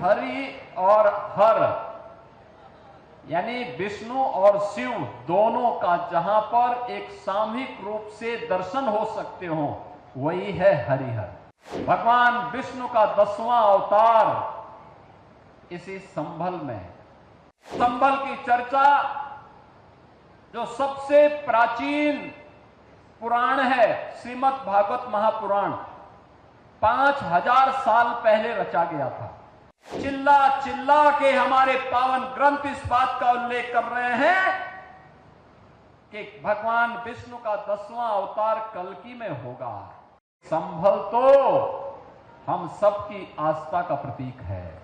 हरि और हर यानी विष्णु और शिव दोनों का जहां पर एक सामूहिक रूप से दर्शन हो सकते हो वही है हरिहर। भगवान विष्णु का 10वां अवतार इसी संभल में है। संभल की चर्चा जो सबसे प्राचीन पुराण है श्रीमद् भागवत महापुराण 5000 साल पहले रचा गया था। चिल्ला चिल्ला के हमारे पावन ग्रंथ इस बात का उल्लेख कर रहे हैं कि भगवान विष्णु का 10वां अवतार कल्कि में होगा। संभल तो हम सबकी आस्था का प्रतीक है।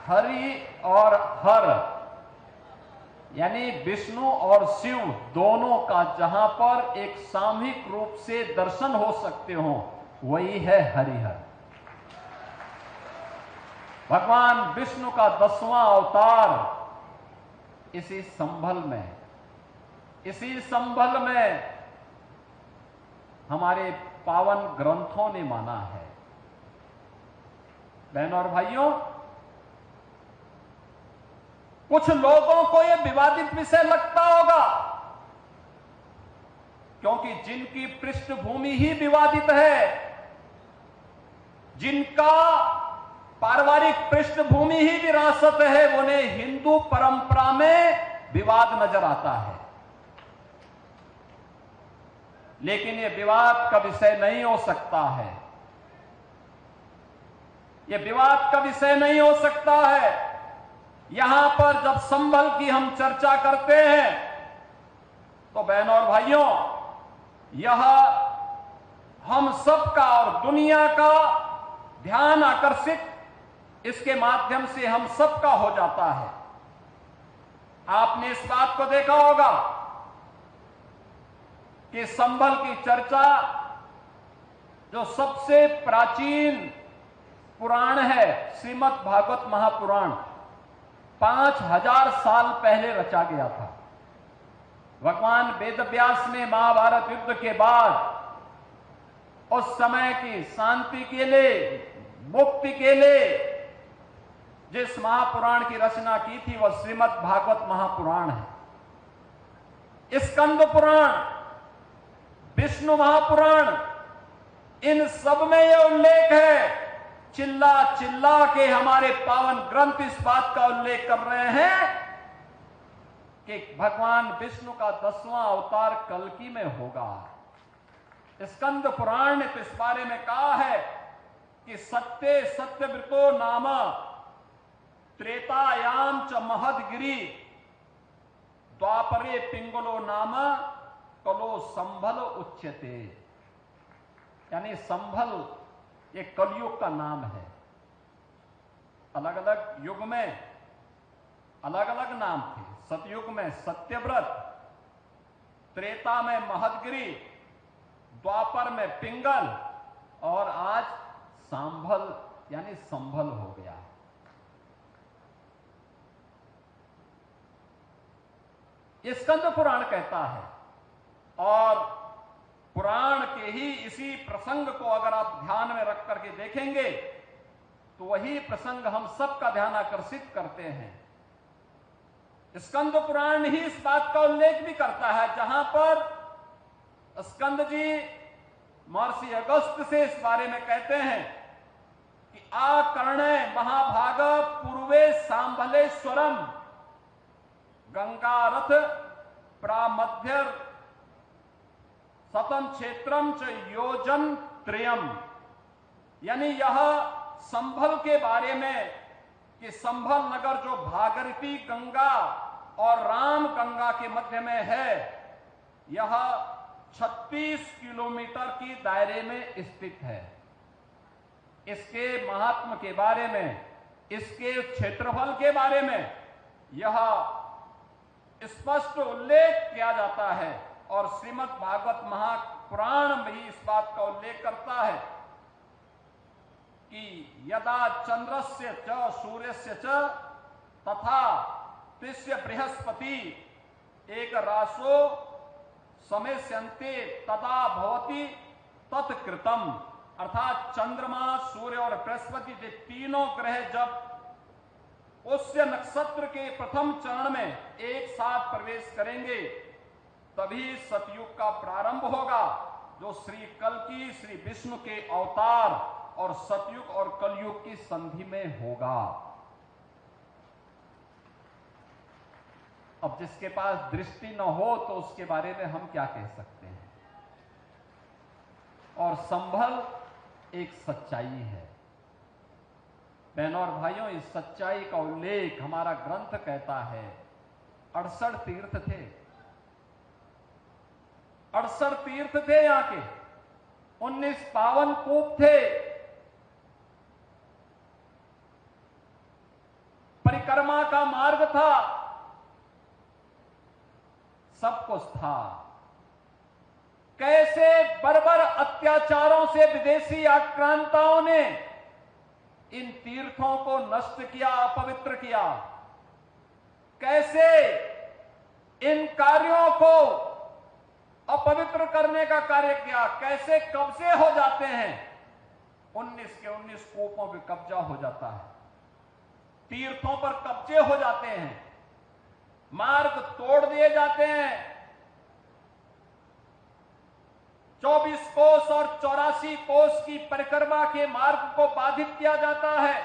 हरि और हर यानी विष्णु और शिव दोनों का जहां पर एक सामूहिक रूप से दर्शन हो सकते हो वही है हरिहर। भगवान विष्णु का 10वां अवतार इसी संभल में है। इसी संभल में हमारे पावन ग्रंथों ने माना है। बहनों और भाइयों, कुछ लोगों को यह विवादित विषय लगता होगा क्योंकि जिनकी पृष्ठभूमि ही विवादित है, जिनका पारिवारिक पृष्ठभूमि ही विरासत है, उन्हें हिंदू परंपरा में विवाद नजर आता है। लेकिन यह विवाद का विषय नहीं हो सकता है। यह विवाद का विषय नहीं हो सकता है। यहां पर जब संभल की हम चर्चा करते हैं तो बहनों और भाइयों, यह हम सबका और दुनिया का ध्यान आकर्षित इसके माध्यम से हम सबका हो जाता है। आपने इस बात को देखा होगा कि संभल की चर्चा जो सबसे प्राचीन पुराण है श्रीमद् भागवत महापुराण 5000 साल पहले रचा गया था। भगवान वेदव्यास ने महाभारत युद्ध के बाद उस समय की शांति के लिए, मुक्ति के लिए जिस महापुराण की रचना की थी वह श्रीमद् भागवत महापुराण है। स्कंद पुराण, विष्णु महापुराण, इन सब में यह उल्लेख है। चिल्ला चिल्ला के हमारे पावन ग्रंथ इस बात का उल्लेख कर रहे हैं कि भगवान विष्णु का 10वां अवतार कल्कि में होगा। स्कंद पुराण ने तो इस बारे में कहा है कि सत्य सत्यव्रतो नाम त्रेतायाम च महदगिरी द्वापरे पिंगलो नाम कलो संभल उच्यते। यानी संभल ये कलयुग का नाम है। अलग अलग युग में अलग अलग नाम थे। सतयुग में सत्यव्रत, त्रेता में महदगिरी, द्वापर में पिंगल और आज सांभल यानी संभल हो गया। ये स्कंद पुराण कहता है और पुराण के ही इसी प्रसंग को अगर आप ध्यान में रख करके देखेंगे तो वही प्रसंग हम सबका ध्यान आकर्षित करते हैं। स्कंद पुराण ही इस बात का उल्लेख भी करता है जहां पर स्कंद जी महर्षि अगस्त से इस बारे में कहते हैं कि आकर्णे महाभाग पूर्वे सांभलेश्वरम गंगारथ प्रामध्य सतम क्षेत्रम च योजन त्रयम। यानी यह संभल के बारे में कि संभल नगर जो भागीरथी गंगा और राम गंगा के मध्य में है, यह 36 किलोमीटर की दायरे में स्थित है। इसके महात्म के बारे में, इसके क्षेत्रफल के बारे में यह स्पष्ट उल्लेख किया जाता है और श्रीमद् भागवत महापुराण में ही इस बात का उल्लेख करता है कि यदा चंद्रस्य च सूर्यस्य च तथा तिस्य बृहस्पति एक रासो समेस्यन्ते तदा भवति तत्कृतम। अर्थात चंद्रमा, सूर्य और बृहस्पति के तीनों ग्रह जब पुष्य नक्षत्र के प्रथम चरण में एक साथ प्रवेश करेंगे तभी सतयुग का प्रारंभ होगा, जो श्री कल्कि श्री विष्णु के अवतार और सतयुग और कलयुग की संधि में होगा। अब जिसके पास दृष्टि न हो तो उसके बारे में हम क्या कह सकते हैं। और संभल एक सच्चाई है। बहनों और भाइयों, इस सच्चाई का उल्लेख हमारा ग्रंथ कहता है। 68 तीर्थ थे, 68 तीर्थ थे यहां के, 19 पावन कूप थे, परिक्रमा का मार्ग था, सब कुछ था। कैसे बर्बर अत्याचारों से विदेशी आक्रांताओं ने इन तीर्थों को नष्ट किया, अपवित्र किया, कैसे इन कार्यों को अपवित्र करने का कार्य किया, कैसे कब्जे हो जाते हैं। 19 के 19 कूपों पर कब्जा हो जाता है, तीर्थों पर कब्जे हो जाते हैं, मार्ग तोड़ दिए जाते हैं। 24 कोस और 84 कोस की परिक्रमा के मार्ग को बाधित किया जाता है।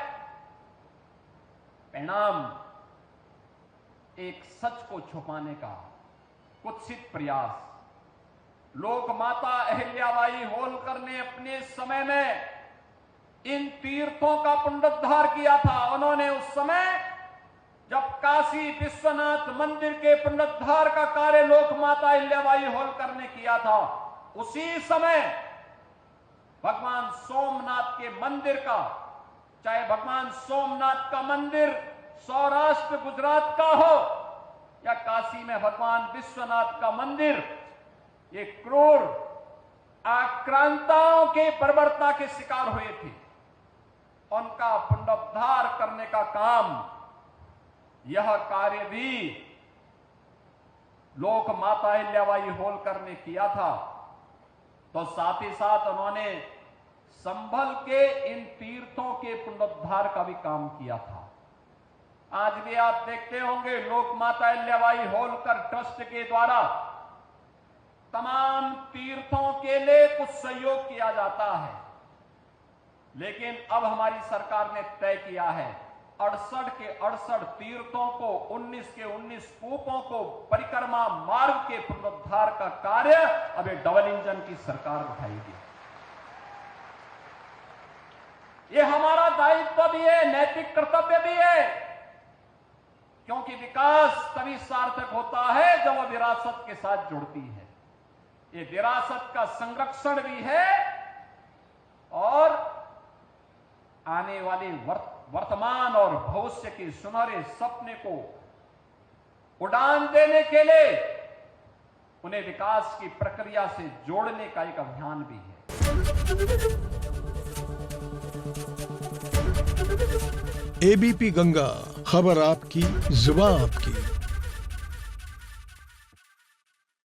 परिणाम एक सच को छुपाने का कुत्सित प्रयास। लोक माता अहिल्याबाई होलकर ने अपने समय में इन तीर्थों का पुनरुद्धार किया था। उन्होंने उस समय जब काशी विश्वनाथ मंदिर के पुनरुद्धार का कार्य लोक माता अहिल्याबाई होलकर ने किया था, उसी समय भगवान सोमनाथ के मंदिर का, चाहे भगवान सोमनाथ का मंदिर सौराष्ट्र गुजरात का हो या काशी में भगवान विश्वनाथ का मंदिर, ये क्रूर आक्रांताओं के बर्बरता के शिकार हुए थे। उनका पुनरुद्धार करने का काम, यह कार्य भी लोक माता अहिल्याबाई होलकर ने किया था। तो साथ ही साथ उन्होंने संभल के इन तीर्थों के पुनरुद्धार का भी काम किया था। आज भी आप देखते होंगे लोक माता अहिल्याबाई होलकर ट्रस्ट के द्वारा तमाम तीर्थों के लिए कुछ सहयोग किया जाता है, लेकिन अब हमारी सरकार ने तय किया है 68 के 68 तीर्थों को, 19 के 19 कूपों को, परिक्रमा मार्ग के पुनरुद्धार का कार्य अब एक डबल इंजन की सरकार उठाएगी। ये हमारा दायित्व भी है, नैतिक कर्तव्य भी है, क्योंकि विकास तभी सार्थक होता है जब वह विरासत के साथ जुड़ती है। ये विरासत का संरक्षण भी है और आने वाले वर्तमान और भविष्य के सुनहरे सपने को उड़ान देने के लिए उन्हें विकास की प्रक्रिया से जोड़ने का एक अभियान भी है। एबीपी गंगा, खबर आपकी, जुबान आपकी।